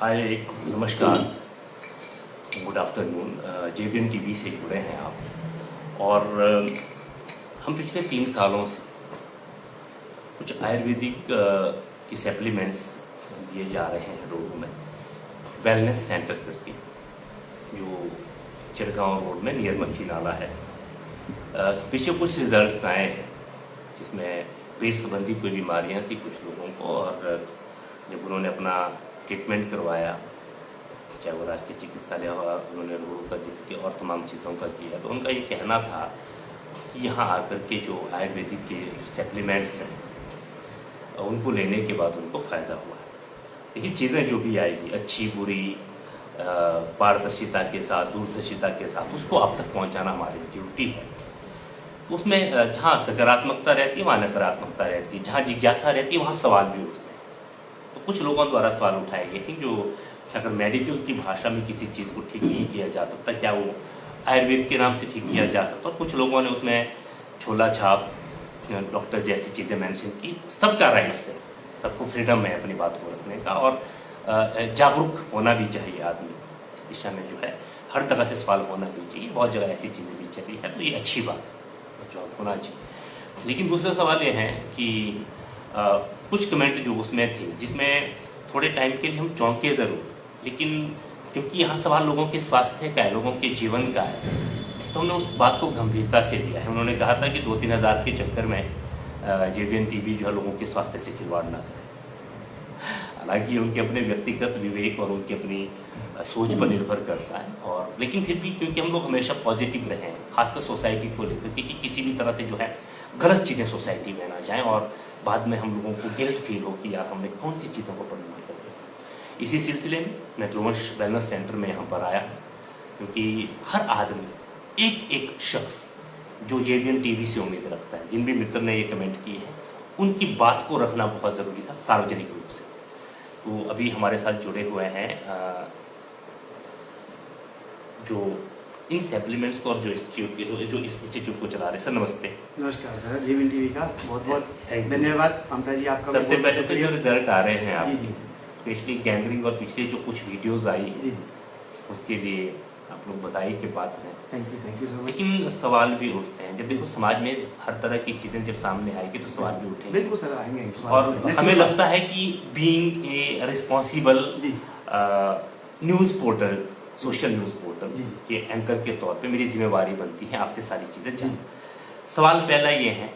हाय, नमस्कार, good afternoon. JBN TV से जुड़े हैं आप। और हम पिछले 3 सालों से कुछ आयुर्वेदिक की सप्लीमेंट्स दिए जा रहे हैं लोगों में, वेलनेस सेंटर करके, जो चिरगांव रोड में नियर मक्खी नाला है। पीछे कुछ रिजल्ट्स आए हैं जिसमें पेट संबंधी कोई बीमारियां थी कुछ लोगों को, और जब उन्होंने अपना ट्रीटमेंट करवाया, चाहे वो राष्ट्रीय चिकित्सालय हुआ, उन्होंने रोगों का जिक्र किया और तमाम चीज़ों का किया, तो उनका ये कहना था कि यहाँ आकर के जो आयुर्वेदिक के जो सप्लीमेंट्स हैं उनको लेने के बाद उनको फ़ायदा हुआ है। देखिए, चीज़ें जो भी आएगी, अच्छी बुरी, पारदर्शिता के साथ, दूरदर्शिता के साथ, उसको आप तक पहुँचाना हमारी ड्यूटी है। उसमें जहाँ सकारात्मकता रहती है वहाँ नकारात्मकता रहती है, जहाँ जिज्ञासा रहती है वहाँ सवाल भी उठते हैं। तो कुछ लोगों द्वारा सवाल उठाए गए थे, जो अगर मेडिकल की भाषा में किसी चीज़ को ठीक नहीं किया जा सकता, क्या वो आयुर्वेद के नाम से ठीक किया जा सकता? और कुछ लोगों ने उसमें छोला छाप, डॉक्टर जैसी चीज़ें मेंशन की। सबका राइट्स है, सबको फ्रीडम है अपनी बात को रखने का, और जागरूक होना भी चाहिए आदमी को। इस दिशा में जो है हर तरह से सवाल होना भी चाहिए। बहुत जगह ऐसी चीज़ें भी चली है, तो ये अच्छी बात है, जो होना चाहिए। लेकिन दूसरा सवाल ये है कि कुछ कमेंट जो उसमें थे, जिसमें थोड़े टाइम के लिए हम चौंके ज़रूर, लेकिन क्योंकि यहाँ सवाल लोगों के स्वास्थ्य का है, लोगों के जीवन का है, तो हमने उस बात को गंभीरता से लिया है। उन्होंने कहा था कि 2-3 हज़ार के चक्कर में जेबीएन टीवी जो है लोगों के स्वास्थ्य से खिलवाड़ ना करे। हालांकि उनके अपने व्यक्तिगत विवेक और उनकी अपनी सोच पर निर्भर करता है, और लेकिन फिर भी क्योंकि हम लोग हमेशा पॉजिटिव रहे हैं, खासकर सोसाइटी को लेकर के, कि किसी भी तरह से जो है गलत चीज़ें सोसाइटी में ना जाएँ और बाद में हम लोगों को गिल्ट फील हो कि यार हमने कौन सी चीज़ों को प्रमोट कर दिया। इसी सिलसिले में मैं ध्रुवंश वेलनेस सेंटर में यहाँ पर आया, क्योंकि हर आदमी, एक शख्स जो जेबीएन टीवी से उम्मीद रखता है, जिन भी मित्र ने ये कमेंट किए हैं, उनकी बात को रखना बहुत ज़रूरी था सार्वजनिक रूप से। तो अभी हमारे साथ जुड़े हुए हैं जो इन सप्लीमेंट्स को और जो इस इंस्टीट्यूट को चला रहे हैं। सर नमस्ते। नमस्कार सर, जेबीएन टीवी का बहुत बहुत धन्यवाद। ममता जी आपका सबसे पहले तो जो रिजल्ट आ रहे हैं आप, जी जी, स्पेशली गैंग्रीन और पिछले जो कुछ वीडियोस आई हैं, जी जी, उसके लिए आप लोग बधाई के पात्र हैं। Thank you so much. लेकिन सवाल भी उठते हैं, जब देखो समाज में हर तरह की चीज़ें जब सामने आएगी तो सवाल भी उठेंगे। बिल्कुल सर, आएंगे। और हमें लगता है कि being a responsible news portal, social news portal के एंकर के तौर पे मेरी जिम्मेवारी बनती है आपसे सारी चीज़ें जानना। सवाल पहला ये है,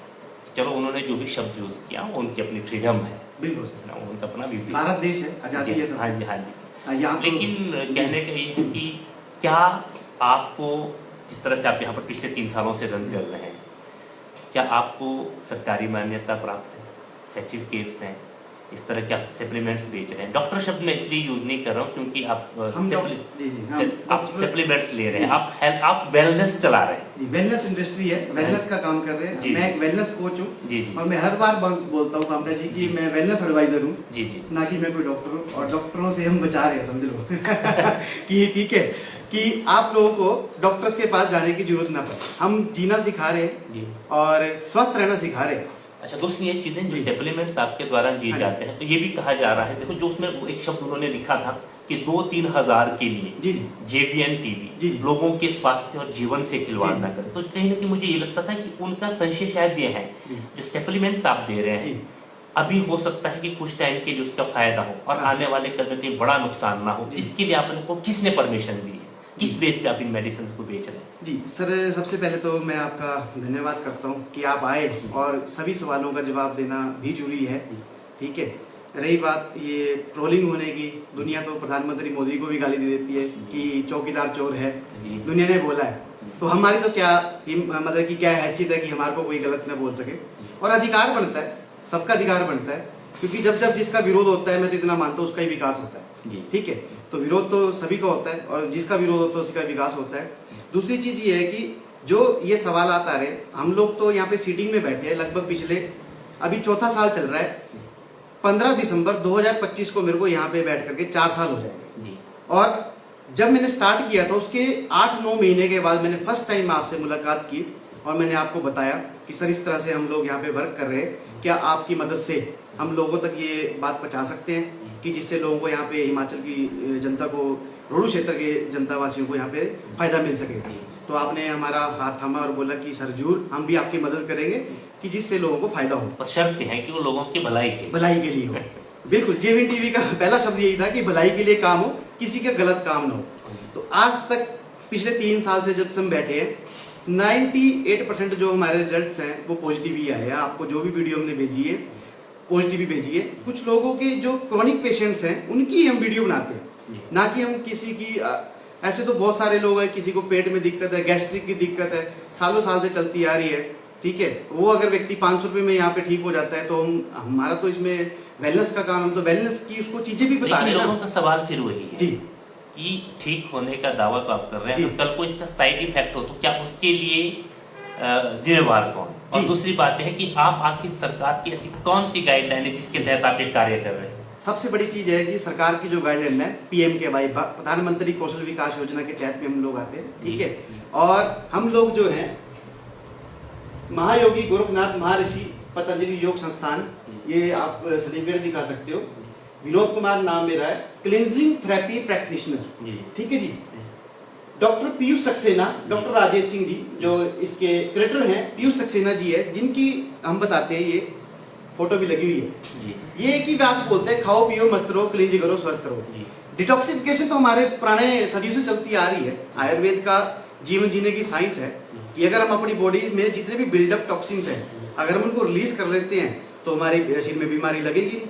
चलो उन्होंने जो भी शब्द यूज़ किया वो उनकी अपनी फ्रीडम है, बिल्कुल सर, उनका अपना विवेक, भारत देश है, आज़ादी है सर। हाँ जी, हाँ जी। यहाँ लेकिन कहने का ये है कि क्या आपको, जिस तरह से आप यहाँ पर पिछले 3 सालों से रन कर रहे हैं, क्या आपको सरकारी मान्यता प्राप्त है, सर्टिफिकेट्स हैं, इस तरह के आप सप्लीमेंट्स बेच रहे हैं? डॉक्टर शब्द मैं इसलिए यूज नहीं कर रहा हूँ क्योंकि आप सप्लीमेंट्स ले रहे हैं, आप वेलनेस चला रहे हैं। जी, वेलनेस इंडस्ट्री है, वेलनेस का काम कर रहे हैं। मैं एक वेलनेस कोच हूँ, और मैं हर बार बोलता हूँ ममता जी कि मैं वेलनेस एडवाइजर हूँ, जी जी, ना कि मैं कोई डॉक्टर हूँ। और डॉक्टरों से हम बचा रहे हैं, समझ लो कि ठीक है कि आप लोगों को डॉक्टर्स के पास जाने की जरूरत ना पड़े। हम जीना सिखा रहे हैं और स्वस्थ रहना सिखा रहे हैं। अच्छा, दूसरी ये चीजें जो सप्लीमेंट्स आपके द्वारा दिए जाते हैं, तो ये भी कहा जा रहा है, देखो जो उसमें एक शब्द उन्होंने लिखा था कि 2-3 हज़ार के लिए जेबीएन टीवी लोगों के स्वास्थ्य और जीवन से खिलवाड़ ना करे। तो कहीं ना कहीं मुझे ये लगता था कि उनका संशय शायद ये है, जो सप्लीमेंट्स आप दे रहे हैं, अभी हो सकता है कि कुछ टाइम के लिए उसका फायदा हो और आने वाले कल में कहीं बड़ा नुकसान ना हो। इसके लिए आपने को किसने परमिशन दी है, किस बेस पे आप इन मेडिसिन को बेच रहे हैं? जी सर, सबसे पहले तो मैं आपका धन्यवाद करता हूँ कि आप आए और सभी सवालों का जवाब देना भी जरूरी है। ठीक है, रही बात ये ट्रोलिंग होने की, दुनिया तो प्रधानमंत्री मोदी को भी गाली दे देती है कि चौकीदार चोर है, दुनिया ने बोला है, तो हमारी तो क्या मतलब कि क्या हैसियत है कि हमारे को कोई गलत न बोल सके। और अधिकार बनता है, सबका अधिकार बनता है, क्योंकि जब जब जिसका विरोध होता है, मैं तो इतना मानता हूँ उसका ही विकास होता है। ठीक है, तो विरोध तो सभी का होता है, और जिसका विरोध होता है उसका विकास होता है। दूसरी चीज ये है कि जो ये सवाल आता रहे, हम लोग तो यहाँ पे सीटिंग में बैठे हैं लगभग पिछले, अभी 4था साल चल रहा है। 15 दिसंबर 2025 को मेरे को यहाँ पे बैठ करके 4 साल हो जाएंगे। और जब मैंने स्टार्ट किया था उसके 8-9 महीने के बाद मैंने फर्स्ट टाइम आपसे मुलाकात की, और मैंने आपको बताया कि सर इस तरह से हम लोग यहाँ पे वर्क कर रहे हैं, क्या आपकी मदद से हम लोगों तक ये बात पहुंचा सकते हैं, कि जिससे लोगों को यहाँ पे हिमाचल की जनता को, रोडू क्षेत्र के जनता वासियों को यहाँ पे फायदा मिल सके। तो आपने हमारा हाथ थामा और बोला कि सर जरूर हम भी आपकी मदद करेंगे कि जिससे लोगों को फायदा हो। और शर्त है कि वो लोगों की भलाई के लिए हो। बिल्कुल, जेबीएन टीवी का पहला शब्द यही था कि भलाई के लिए काम हो, किसी का गलत काम ना हो। तो आज तक पिछले 3 साल से जब से हम बैठे हैं 98% जो हमारे रिजल्ट्स हैं वो पॉजिटिव ही आए हैं। आपको जो भी वीडियो हमने भेजी है पॉजिटिव ही भेजी है। कुछ लोगों के जो क्रॉनिक पेशेंट्स हैं उनकी हम वीडियो बनाते हैं, ना कि हम किसी की ऐसे तो बहुत सारे लोग हैं, किसी को पेट में दिक्कत है, गैस्ट्रिक की दिक्कत है, सालों साल से चलती आ रही है, ठीक है। वो अगर व्यक्ति 500 रुपए में यहाँ पे ठीक हो जाता है तो हमारा तो इसमें वेलनेस का काम, हम तो वेलनेस की उसको चीजें भी बता रहे हैं। लोगों का सवाल फिर वही है जी कि ठीक होने का दावा तो आप कर रहे हैं, तो कल को इसका साइड इफेक्ट हो तो क्या उसके लिए जिम्मेवार कौन? और दूसरी बात है कि आप आखिर सरकार की ऐसी कौन सी गाइडलाइन है जिसके तहत आप ये कार्य कर रहे हैं? सबसे बड़ी चीज है कि सरकार की जो गाइडलाइन है PMKY, प्रधानमंत्री कौशल विकास योजना के तहत भी हम लोग आते हैं, ठीक है। और हम लोग जो है महायोगी गोरखनाथ महर्षि पतंजलि योग संस्थान, ये आप सर्टिफिकेट दिखा सकते हो, विनोद कुमार नाम मेरा है, क्लिनजिंग थेरेपी प्रैक्टिशनर, ठीक है जी। डॉक्टर पीयूष सक्सेना, डॉक्टर राजेश सिंह जी जो इसके क्रिएटर हैं, पीयूष सक्सेना जी है, जिनकी हम बताते हैं, ये फोटो भी लगी हुई है। ये एक ही बात बोलते हैं, खाओ पियो मस्त रहो, क्लींज करो स्वस्थ रहो। डिटॉक्सिफिकेशन तो हमारे पुराने सदियों से चलती आ रही है। आयुर्वेद का जीवन जीने की साइंस है कि अगर हम अपनी बॉडी में जितने भी बिल्डअप टॉक्सिन्स हैं अगर हम उनको रिलीज कर लेते हैं तो हमारे शरीर में बीमारी लगेगी,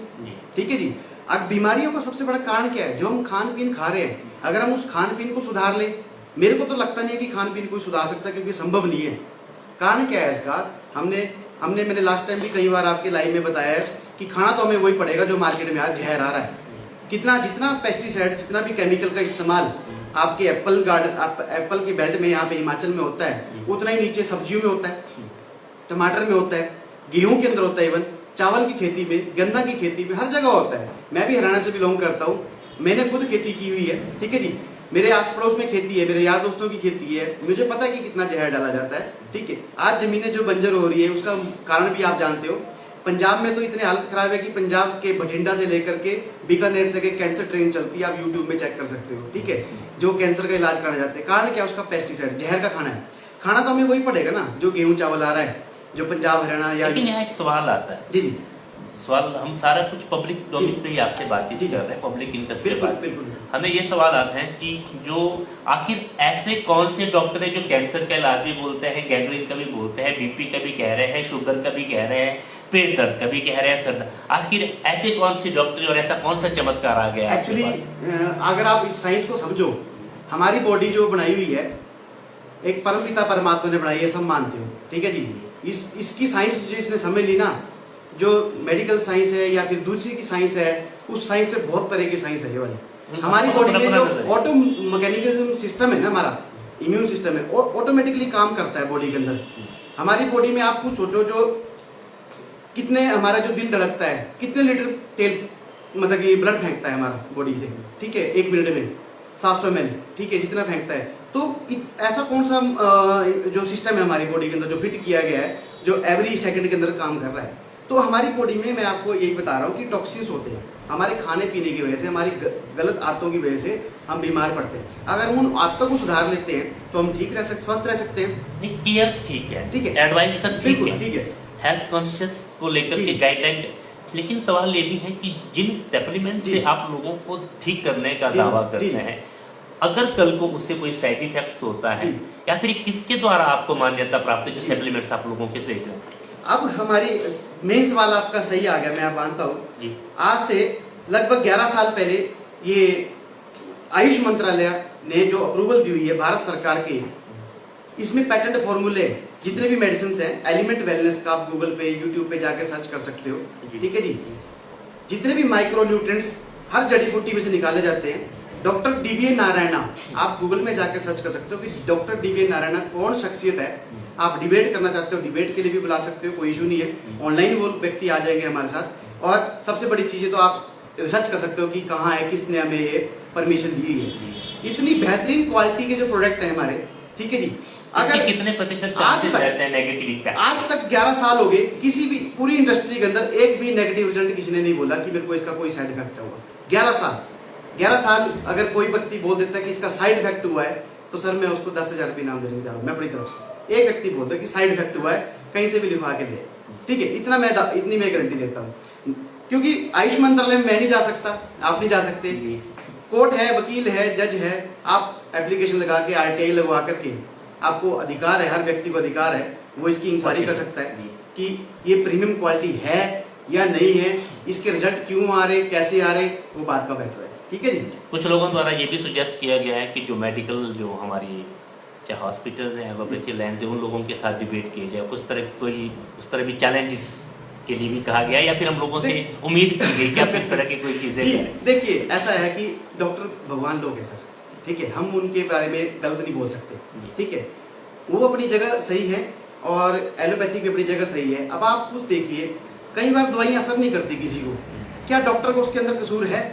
ठीक है जी। अब बीमारियों का सबसे बड़ा कारण क्या है? जो हम खान पीन खा रहे हैं, अगर हम उस खान पीन को सुधार लें, मेरे को तो लगता नहीं है कि खान पीन को सुधार सकता, क्योंकि संभव नहीं है। कारण क्या है इसका? मैंने लास्ट टाइम भी कई बार आपके लाइव में बताया है कि खाना तो हमें वही पड़ेगा जो मार्केट में आज जहर आ रहा है। जितना पेस्टिसाइड, जितना भी केमिकल का इस्तेमाल आपके एप्पल के बेल्ट में यहाँ पे हिमाचल में होता है, उतना ही नीचे सब्जियों में होता है, टमाटर में होता है, गेहूं के अंदर होता है, इवन चावल की खेती में, गन्ना की खेती में, हर जगह होता है। मैं भी हरियाणा से बिलोंग करता हूँ, मैंने खुद खेती की हुई है, ठीक है जी। मेरे आस पड़ोस में खेती है, मेरे यार दोस्तों की खेती है, मुझे पता है कि कितना जहर डाला जाता है, ठीक है। आज जमीनें जो बंजर हो रही है उसका कारण भी आप जानते हो। पंजाब में तो इतनी हालत खराब है कि पंजाब के बठिंडा से लेकर के बीकानेर तक एक कैंसर ट्रेन चलती है, आप यूट्यूब में चेक कर सकते हो, ठीक है, जो कैंसर का इलाज कराने जाते हैं। कारण क्या? उसका पेस्टिसाइड, जहर का खाना है। खाना तो हमें वही पड़ेगा ना जो गेहूं चावल आ रहा है, जो पंजाब हरियाणा या। लेकिन यहाँ एक सवाल आता है। जी जी, सवाल, हम सारा कुछ पब्लिक डोमेन पे ही आपसे बातचीत कर रहे हैं, पब्लिक इंटरेस्ट पे बात। हमें ये सवाल आते हैं कि जो आखिर ऐसे कौन से डॉक्टर है जो कैंसर का इलाज भी बोलते हैं, गैंग्रीन का भी बोलते हैं, बीपी का भी कह रहे हैं, शुगर का भी कह रहे हैं, पेट दर्द का भी कह रहे हैं, सर, आखिर ऐसे कौन सी डॉक्टर और ऐसा कौन सा चमत्कार आ गया? एक्चुअली अगर आप इस साइंस को समझो, हमारी बॉडी जो बनाई हुई है एक परमपिता परमात्मा ने बनाई है, सब मानते हो, ठीक है जी। इसकी साइंस जो इसने समझ ली ना, जो मेडिकल साइंस है या फिर दूसरी की साइंस है, उस साइंस से बहुत तरह की साइंस है ये वाली। हमारी बॉडी में जो ऑटो मैकेनिज्म सिस्टम है ना, हमारा इम्यून सिस्टम है, वो ऑटोमेटिकली काम करता है बॉडी के अंदर। हमारी बॉडी में आप खुद सोचो, जो कितने हमारा जो दिल धड़कता है, कितने लीटर तेल मतलब कि ब्लड फेंकता है हमारा बॉडी से, ठीक है, 1 मिनट में 700 ml, ठीक है, जितना फेंकता है। तो ऐसा कौन सा जो सिस्टम है हमारी बॉडी के अंदर जो फिट किया गया है, जो एवरी सेकंड के अंदर काम कर रहा है। तो हमारी बॉडी में मैं आपको यही बता रहा हूँ कि टॉक्सिन्स होते हैं हमारे खाने पीने की वजह से, हमारी गलत आदतों की वजह से हम बीमार पड़ते हैं। अगर हम उन आदतों को सुधार लेते हैं तो हम ठीक रह सकते, स्वस्थ रह सकते हैं। केयर ठीक है, ठीक है, एडवाइस तक ठीक है, हेल्थ कॉन्शियस को लेकर के गाइडलाइन। लेकिन सवाल ये भी है कि जिन सप्लीमेंट से आप लोगों को ठीक करने का दावा करते हैं, अगर कल को उससे कोई साइड इफेक्ट्स होता है, या फिर किसके द्वारा आपको मान्यता प्राप्त है जो सप्लीमेंट्स आप लोगों के भेज रहे हैं? अब हमारी मेन सवाल आपका सही आ गया, मैं आप मानता हूँ। आज से लगभग 11 साल पहले ये आयुष मंत्रालय ने जो अप्रूवल दी हुई है भारत सरकार की, इसमें पैटेंट फॉर्मूले जितने भी मेडिसिन हैं, एलिमेंट वेलनेस का आप गूगल पे यूट्यूब पे जाके सर्च कर सकते हो, ठीक है जी। जितने भी माइक्रो न्यूट्रिएंट्स हर जड़ी बूटी में से निकाले जाते हैं। डॉक्टर डीवीए नारायणा, आप गूगल में जाके सर्च कर सकते हो कि डॉक्टर डीवीए नारायणा कौन शख्सियत है। आप डिबेट करना चाहते हो, डिबेट के लिए भी बुला सकते हो, कोई इशू नहीं है। ऑनलाइन वो व्यक्ति आ जाएंगे हमारे साथ। और सबसे बड़ी चीज है तो आप रिसर्च कर सकते हो कि कहाँ है, किसने हमें ये परमिशन दी है। इतनी बेहतरीन क्वालिटी के जो प्रोडक्ट है हमारे, ठीक है जी। अगर कितने प्रतिशत चांसेस रहते हैं नेगेटिव इम्पैक्ट? आज तक 11 साल हो गए, किसी भी पूरी इंडस्ट्री के अंदर एक भी नेगेटिव रिजल्ट किसी ने नहीं बोला कि मेरे को इसका कोई साइड इफेक्ट होगा। 11 साल अगर कोई व्यक्ति बोल देता है कि इसका साइड इफेक्ट हुआ है, तो सर मैं उसको 10,000 रुपये इनाम देने जा रहा हूँ मैं अपनी तरफ से। एक व्यक्ति बोलता है कि साइड इफेक्ट हुआ है, कहीं से भी लिखवा के दे, ठीक है, इतनी मैं गारंटी देता हूँ। क्योंकि आयुष मंत्रालय में मैं नहीं जा सकता, आप नहीं जा सकते, कोर्ट है, वकील है, जज है, आप एप्लीकेशन लगा के RTI लगवा करके, आपको अधिकार है, हर व्यक्ति को अधिकार है, वो इसकी इंक्वायरी कर सकता है कि ये प्रीमियम क्वालिटी है या नहीं है, इसके रिजल्ट क्यों आ रहे, कैसे आ रहे, वो बात का मैटर है। ठीक है जी। कुछ लोगों द्वारा ये भी सुजेस्ट किया गया है कि जो मेडिकल जो हमारी चाहे हॉस्पिटल्स हैं, एलोपैथी लाइन से, उन लोगों के साथ डिबेट किए जाए, उस तरह भी चैलेंजेस के लिए भी कहा गया, या फिर हम लोगों से उम्मीद की गई कि आप इस तरह की कोई चीजें करें। देखिए ऐसा है कि डॉक्टर भगवान लोग हैं सर, ठीक है, हम उनके बारे में गलत नहीं बोल सकते, ठीक है, वो अपनी जगह सही है और एलोपैथी भी अपनी जगह सही है। अब आप खुद देखिए, कई बार दवाइयां असर नहीं करती किसी को, क्या डॉक्टर को उसके अंदर कसूर है?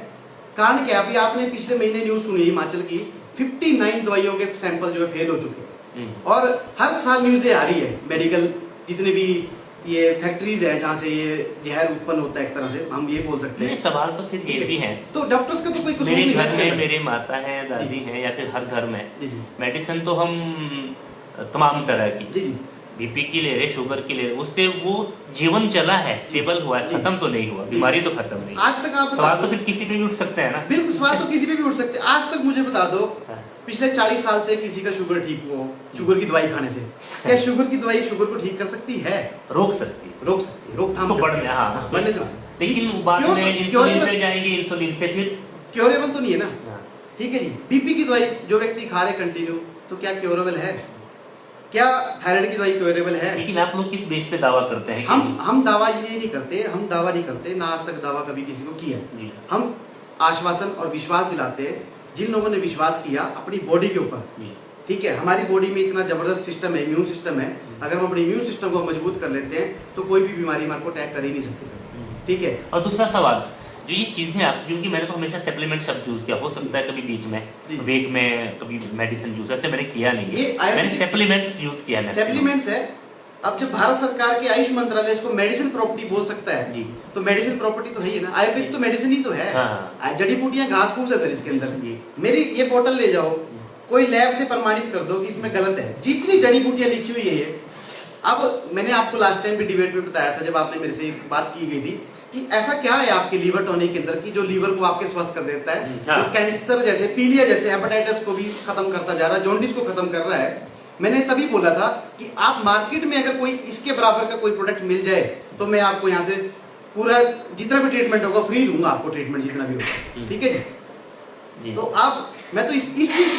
कारण क्या? अभी आपने पिछले महीने न्यूज सुनी हिमाचल की, 59 दवाइयों के सैंपल जो है फेल हो चुके हैं, और हर साल न्यूज़ें आ रही है, मेडिकल जितने भी ये फैक्ट्रीज है जहाँ से ये जहर उत्पन्न होता है, एक तरह से हम ये बोल सकते हैं। सवाल तो फिर ये भी है, तो डॉक्टर्स का तो कोई कसूर मेरे नहीं है घर में मेरे माता है, दादी है, या फिर हर घर में मेडिसिन तो हम तमाम तरह की बीपी की ले रहे, शुगर की ले रहे, उससे वो जीवन चला है, स्टेबल हुआ है, खत्म तो नहीं हुआ, बीमारी तो खत्म नहीं। आज तक आप सवाल तो फिर किसी पे भी उठ सकते हैं ना। बिल्कुल, सवाल तो किसी पे भी उठ सकते हैं। आज तक मुझे बता दो, पिछले 40 साल से किसी का शुगर ठीक हो, शुगर की दवाई खाने से, क्या शुगर की दवाई शुगर को ठीक कर सकती है? रोक सकती है, रोकथाम तो बढ़ने से, लेकिन बाद में इंसुलिन पे जाएंगे, इंसुलिन से फिर क्योरेबल तो नहीं है ना। ठीक है जी, बीपी की दवाई जो व्यक्ति खा रहे कंटिन्यू, तो क्या क्योरेबल है? क्या थायराइड की दवाई क्योरेबल है? लेकिन आप लोग किस बेस पे दावा करते हैं? हम दावा ये नहीं करते, हम दावा नहीं करते, ना आज तक दावा कभी किसी को किया। हम आश्वासन और विश्वास दिलाते हैं जिन लोगों ने विश्वास किया अपनी बॉडी के ऊपर। ठीक है, हमारी बॉडी में इतना जबरदस्त सिस्टम है, इम्यून सिस्टम है, अगर हम अपने इम्यून सिस्टम को मजबूत कर लेते हैं तो कोई भी बीमारी हमारे को अटैक कर ही नहीं सकती सर। ठीक है। और दूसरा सवाल, जो ये चीजें आप, क्योंकि मैंने तो हमेशा सप्लीमेंट शब्द यूज किया, हो सकता है कभी बीच में वेग में कभी मेडिसिन यूज, ऐसे मैंने किया नहीं, मैंने सप्लीमेंट्स यूज किया। सप्लीमेंट्स है। अब जब भारत सरकार के आयुष मंत्रालय इसको मेडिसिन प्रॉपर्टी बोल सकता है, तो मेडिसिन प्रॉपर्टी तो है ही ना, आयुर्वेद तो मेडिसिन ही तो है। जड़ी बूटियां घास फूस है सर इसके अंदर। मेरी ये बोतल ले जाओ, कोई लैब से प्रमाणित कर दो कि इसमें गलत है, जितनी जड़ी बूटियां लिखी हुई है ये। अब मैंने आपको लास्ट टाइम भी डिबेट में बताया था, जब आपने मेरे से बात की गई थी कि ऐसा क्या है आपके लीवर टॉनिक के अंदर कि जो लीवर को आपके स्वस्थ कर देता है, जो कैंसर जैसे, पीलिया जैसे, हेपेटाइटिस को भी खत्म करता जा रहा है, जॉन्डिस को खत्म कर रहा है। मैंने तभी बोला था कि आप मार्केट में अगर कोई इसके बराबर का कोई प्रोडक्ट मिल जाए तो मैं आपको यहाँ से पूरा जितना भी ट्रीटमेंट होगा फ्री दूंगा आपको, ट्रीटमेंट जितना भी होगा। ठीक है जी। तो आप, मैं तो इस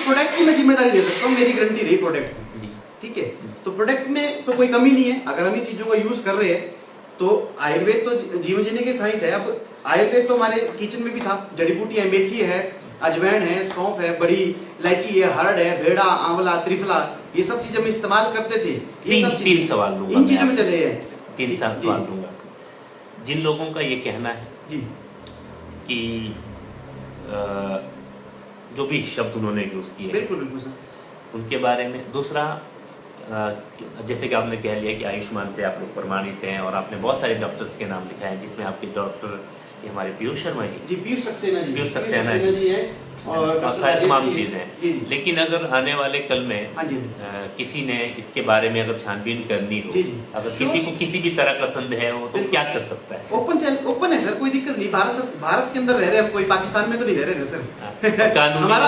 प्रोडक्ट की मैं जिम्मेदारी ले सकता हूँ, मेरी गारंटी रही प्रोडक्ट की। ठीक है, तो प्रोडक्ट में तो कोई कमी नहीं है। अगर हम इन चीजों का यूज कर रहे हैं तो आयुर्वेद तो जीवन जीने की साइंस है। अब आयुर्वेद तो हमारे किचन में भी था, जड़ी बूटियां, मेथी है, अजवाइन है, सौंफ है, बड़ी इलायची है, हरड़ है, भेड़ा, आंवला, त्रिफला, ये सब चीजें हम इस्तेमाल करते थे। ये सब तीन सवाल लूंगा, इन चीजों में चले हैं। 3 सवाल लूंगा। जिन लोगों का ये कहना है जी कि जो भी शब्द उन्होंने यूज किए, बिल्कुल बिल्कुल सर, उनके बारे में। दूसरा, जैसे कि आपने कह लिया कि आयुष्मान से आप लोग प्रमाणित हैं, और आपने बहुत सारे डॉक्टर्स के नाम लिखा है, जिसमें आपके डॉक्टर हमारे पीयूष शर्मा जी, पीयूष सक्सेना जी है, और सारी तमाम चीजें। लेकिन अगर आने वाले कल में किसी ने इसके बारे में अगर छानबीन करनी हो, अगर किसी को किसी भी तरह का संदेह हो, तो क्या कर सकता है? ओपन है सर, कोई दिक्कत नहीं। भारत के अंदर रह रहे हैं, कोई पाकिस्तान में तो नहीं रह रहे सर। हमारा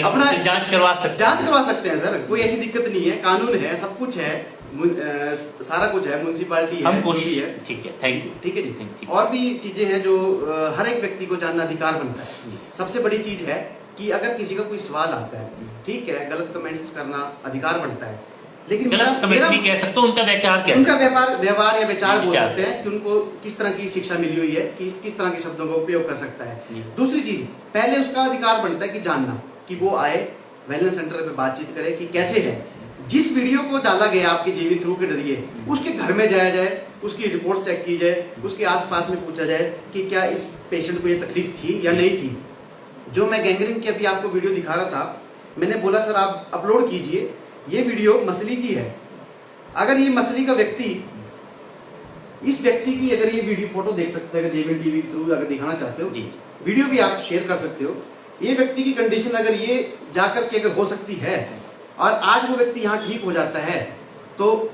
अपना जांच करवा सकते हैं सर, कोई ऐसी दिक्कत नहीं है, कानून है, सब कुछ है, सारा कुछ है, म्युनिसिपालिटी है, हम कोशिश है। ठीक है, थैंक यू। ठीक है जी। और भी चीजें हैं जो हर एक व्यक्ति को जानना अधिकार बनता है। सबसे बड़ी चीज है कि अगर किसी का कोई सवाल आता है, ठीक है, गलत कमेंट्स करना अधिकार बनता है, लेकिन गलत कमेंट नहीं कह सकते, उनका व्यवहार या विचार बोल सकते हैं कि उनको किस तरह की शिक्षा मिली हुई है, किस तरह के शब्दों का उपयोग कर सकता है। दूसरी चीज, पहले उसका अधिकार बनता है कि जानना, कि वो आए वेलनेस सेंटर पे बातचीत करे कि कैसे है। जिस वीडियो को डाला गया आपके जीवी थ्रू के जरिए, उसके घर में जाया जाए, उसकी रिपोर्ट चेक की जाए, उसके आसपास में पूछा जाए कि क्या इस पेशेंट को ये तकलीफ थी या नहीं थी। जो मैं गैंग्रीन की अभी आपको वीडियो दिखा रहा था, मैंने बोला सर आप अपलोड कीजिए, ये वीडियो मसली की है। अगर ये मसली का व्यक्ति इस व्यक्ति की अगर ये वीडियो फोटो देख सकते हैं, अगर जेबीएन टीवी के थ्रू अगर दिखाना चाहते हो, जी वीडियो भी आप शेयर कर सकते हो। ये व्यक्ति की कंडीशन अगर ये जाकर के अगर हो सकती है और आज वो व्यक्ति यहाँ ठीक हो जाता है, तो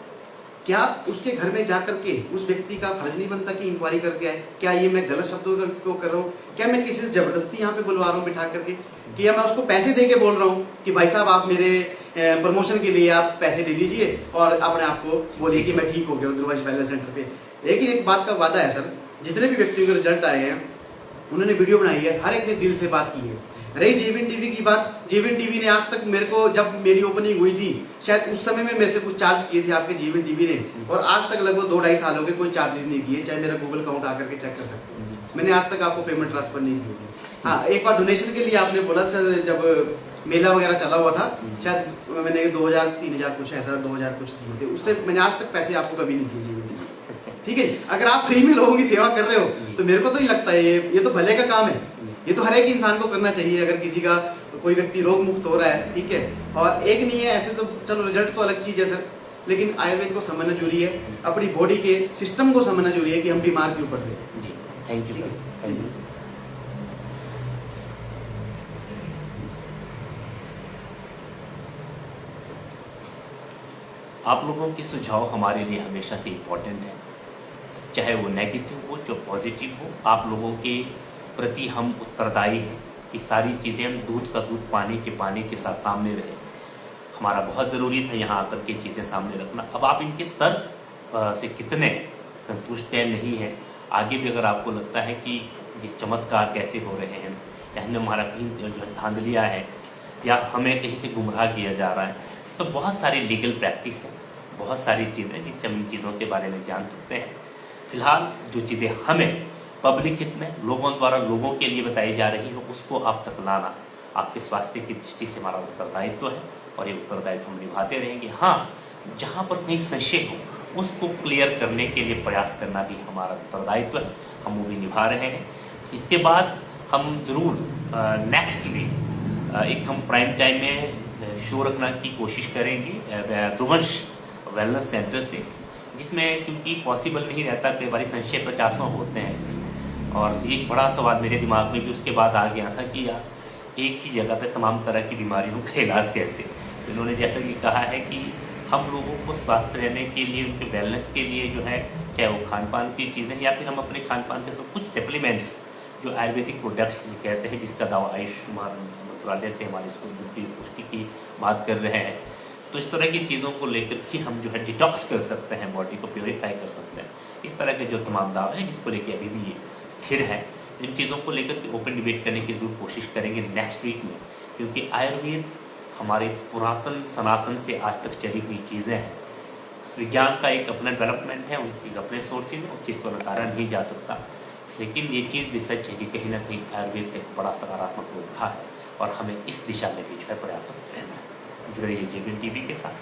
क्या उसके घर में जाकर के उस व्यक्ति का फर्ज नहीं बनता कि इंक्वायरी करके आए? क्या ये मैं गलत शब्दों को कर रहा हूँ? क्या मैं किसी से जबरदस्ती यहाँ पे बुलवा रहा हूँ बिठा करके? कि या मैं उसको पैसे दे के बोल रहा हूँ कि भाई साहब आप मेरे प्रमोशन के लिए आप पैसे ले लीजिए और अपने आप को बोलिए कि मैं ठीक हो गया ध्रुवंश वेलनेस सेंटर पे। लेकिन एक बात का वादा है सर, जितने भी व्यक्तियों के रिजल्ट आए हैं उन्होंने वीडियो बनाई है, हर एक ने दिल से बात की है। रही जेबीएन टीवी की बात, जेबीएन टीवी ने आज तक मेरे को, जब मेरी ओपनिंग हुई थी शायद उस समय में मेरे से कुछ चार्ज किए थे आपके जेबीएन टीवी ने, और आज तक लगभग 2-2.5 साल हो गए कोई चार्जेस नहीं किए। चाहे मेरा गूगल अकाउंट आकर के चेक कर सकते हैं, मैंने आज तक आपको पेमेंट ट्रांसफर नहीं की होगी। हाँ, एक बार डोनेशन के लिए आपने बोला सर, जब मेला वगैरह चला हुआ था शायद मैंने 2000-3000 कुछ ऐसा 2000 कुछ दिए थे, उससे मैंने आज तक पैसे आपको कभी नहीं दिए जेबीएन टीवी। ठीक है, अगर आप फ्री में लोगों की सेवा कर रहे हो तो मेरे को तो नहीं लगता है ये तो भले का काम है, ये तो हर एक इंसान को करना चाहिए। अगर किसी का कोई व्यक्ति रोग मुक्त हो रहा है, ठीक है, और एक नहीं है ऐसे, तो चलो रिजल्ट तो अलग चीज है सर, लेकिन आयुर्वेद को समझना जरूरी है, अपनी बॉडी के सिस्टम को समझना जरूरी है कि हम बीमार क्यों पड़ रहे हैं। जी, thank you sir, thank you. आप लोगों के सुझाव हमारे लिए हमेशा से इम्पोर्टेंट है, चाहे वो नेगेटिव हो चाहे पॉजिटिव हो। आप लोगों के प्रति हम उत्तरदायी हैं कि सारी चीज़ें हम दूध का दूध पानी के साथ सामने रहे। हमारा बहुत ज़रूरी था यहाँ आकर के चीज़ें सामने रखना। अब आप इनके तर्क से कितने संतुष्ट हैं नहीं हैं, आगे भी अगर आपको लगता है कि ये चमत्कार कैसे हो रहे हैं या हमने हमारा कहीं जो धांधलिया है या हमें कहीं से गुमराह किया जा रहा है, तो बहुत सारी लीगल प्रैक्टिस है, बहुत सारी चीज़ें जिससे हम इन चीज़ों के बारे में जान सकते हैं। फिलहाल जो चीज़ें हमें पब्लिक हित में लोगों द्वारा लोगों के लिए बताई जा रही हो, उसको आप तक लाना आपके स्वास्थ्य की दृष्टि से हमारा उत्तरदायित्व है और ये उत्तरदायित्व हम निभाते रहेंगे। हाँ, जहाँ पर कहीं संशय हो उसको क्लियर करने के लिए प्रयास करना भी हमारा उत्तरदायित्व है, हम वो भी निभा रहे हैं। इसके बाद हम ज़रूर नेक्स्ट वीक एक हम प्राइम टाइम में शो रखने की कोशिश करेंगे ध्रुवंश वेलनेस सेंटर से, जिसमें क्योंकि पॉसिबल नहीं रहता, कई बार संशय 50 होते हैं। और एक बड़ा सवाल मेरे दिमाग में भी उसके बाद आ गया था कि यार एक ही जगह पे तमाम तरह की बीमारियों का इलाज कैसे। तो इन्होंने जैसा कि कहा है कि हम लोगों को स्वस्थ रहने के लिए, उनके वेलनेस के लिए जो है, चाहे वो खान पान की चीज़ें या फिर हम अपने खान पान के सब कुछ सप्लीमेंट्स जो आयुर्वेदिक प्रोडक्ट्स कहते हैं, जिसका दावा आयुष मंत्रालय से हमारी इसको पुष्टि की बात कर रहे हैं, तो इस तरह की चीज़ों को लेकर के हम जो है डिटॉक्स कर सकते हैं, बॉडी को प्योरीफाई कर सकते हैं। इस तरह के जो तमाम दावे हैं जिसको लेकर अभी भी स्थिर है, इन चीज़ों को लेकर के ओपन डिबेट करने की जरूर कोशिश करेंगे नेक्स्ट वीक में, क्योंकि आयुर्वेद हमारे पुरातन सनातन से आज तक चली हुई चीज़ें हैं। विज्ञान का एक अपना डेवलपमेंट है, उनकी अपने सोर्सेज है, उस चीज़ को नकारा नहीं जा सकता। लेकिन ये चीज़ भी सच है कि कहीं ना कहीं आयुर्वेद का एक बड़ा सकारात्मक रोल रहा है और हमें इस दिशा में भी जो है प्रयास रहना है। जुड़े रहिए जेबीएन टीवी के साथ।